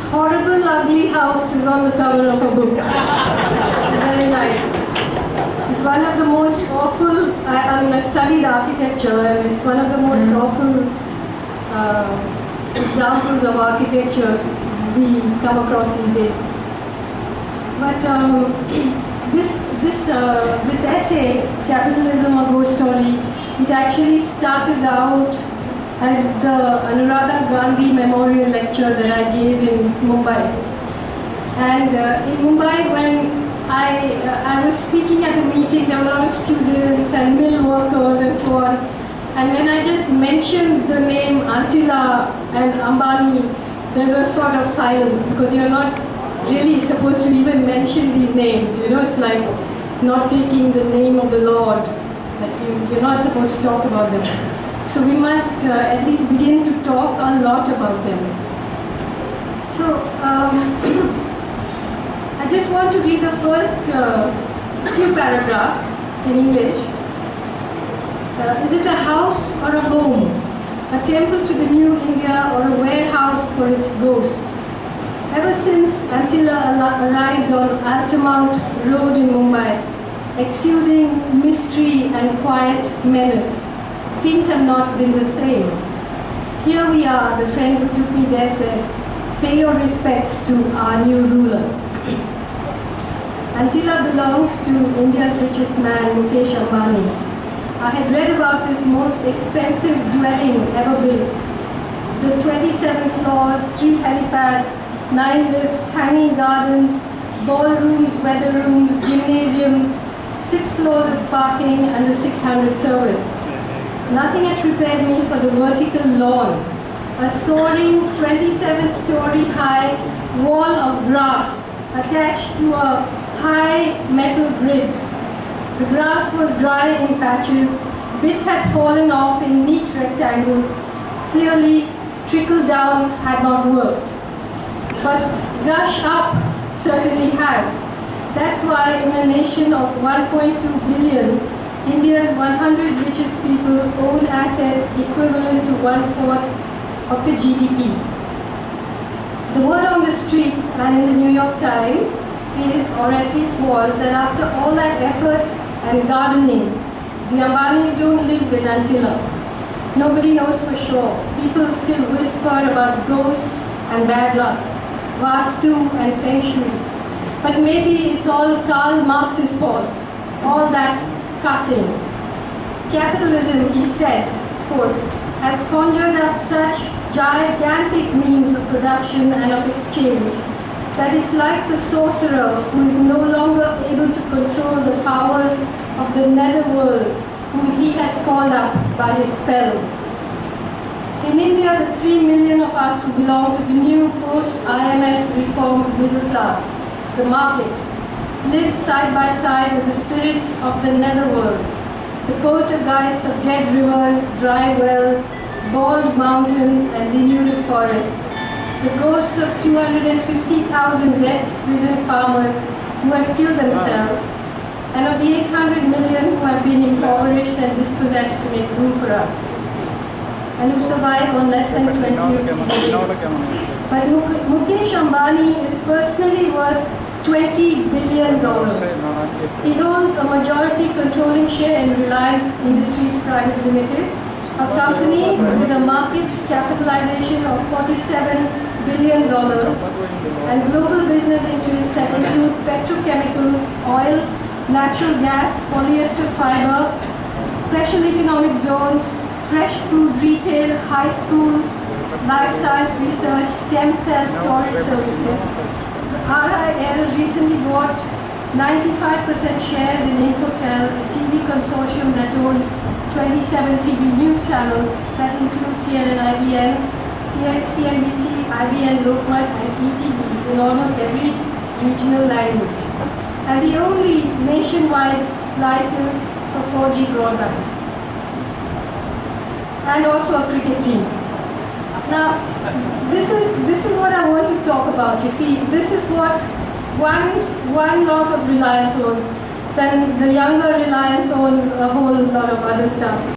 horrible, ugly house is on the cover of a book. Very nice. It's one of the most awful, I studied architecture, and it's one of the most awful examples of architecture we come across these days. But this essay, Capitalism, a Ghost Story, it actually started out as the Anuradha Gandhi Memorial Lecture that I gave in Mumbai. And in Mumbai, when I was speaking at a meeting, there were a lot of students and mill workers and so on. And when I just mentioned the name Antillia and Ambani, there's a sort of silence, because you're not really supposed to even mention these names. You know, it's like not taking the name of the Lord, that you're not supposed to talk about them. So we must at least begin to talk a lot about them. So I just want to read the first few paragraphs in English. Is it a house or a home? A temple to the new India or a warehouse for its ghosts? Ever since Antillia arrived on Altamount Road in Mumbai, exuding mystery and quiet menace, things have not been the same. Here we are, the friend who took me there said, pay your respects to our new ruler. Antillia belongs to India's richest man, Mukesh Ambani. I had read about this most expensive dwelling ever built. The 27 floors, 3 helipads, 9 lifts, hanging gardens, ballrooms, weather rooms, gymnasiums, 6 floors of parking, and the 600 servants. Nothing had prepared me for the vertical lawn, a soaring 27-story high wall of grass attached to a high metal grid. The grass was dry in patches, bits had fallen off in neat rectangles. Clearly, trickle down had not worked. But gush up certainly has. That's why in a nation of 1.2 billion, India's 100 richest people own assets equivalent to 1/4 of the GDP. The word on the streets and in the New York Times is, or at least was, that after all that effort and gardening, the Ambanis don't live in Antillia. Nobody knows for sure. People still whisper about ghosts and bad luck, Vastu and Feng Shui. But maybe it's all Karl Marx's fault, all that cussing. Capitalism, he said, quote, has conjured up such gigantic means of production and of exchange that it's like the sorcerer who is no longer able to control the powers of the netherworld, whom he has called up by his spells. In India, the 3 million of us who belong to the new post-IMF reforms middle class, the market, live side by side with the spirits of the netherworld, the poltergeists of dead rivers, dry wells, bald mountains, and denuded forests, the ghosts of 250,000 debt-ridden farmers who have killed themselves, and of the 800 million who have been impoverished and dispossessed to make room for us, and who survive on less than 20 rupees a day. But Mukesh Ambani is personally worth $20 billion. He holds a majority controlling share in Reliance Industries Private Limited, a company with a market capitalization of $47 billion and global business interests that include petrochemicals, oil, natural gas, polyester fiber, special economic zones, fresh food retail, high schools, life science research, stem cell storage services. RIL recently bought 95% shares in Infotel, a TV consortium that owns 27 TV news channels that include CNN, IBN, CNBC, IBN, Lokmat, and ETV in almost every regional language, and the only nationwide license for 4G broadband, and also a cricket team. Now, this is what I want to talk about. You see, this is what one lot of Reliance owns. Then the younger Reliance owns a whole lot of other stuff.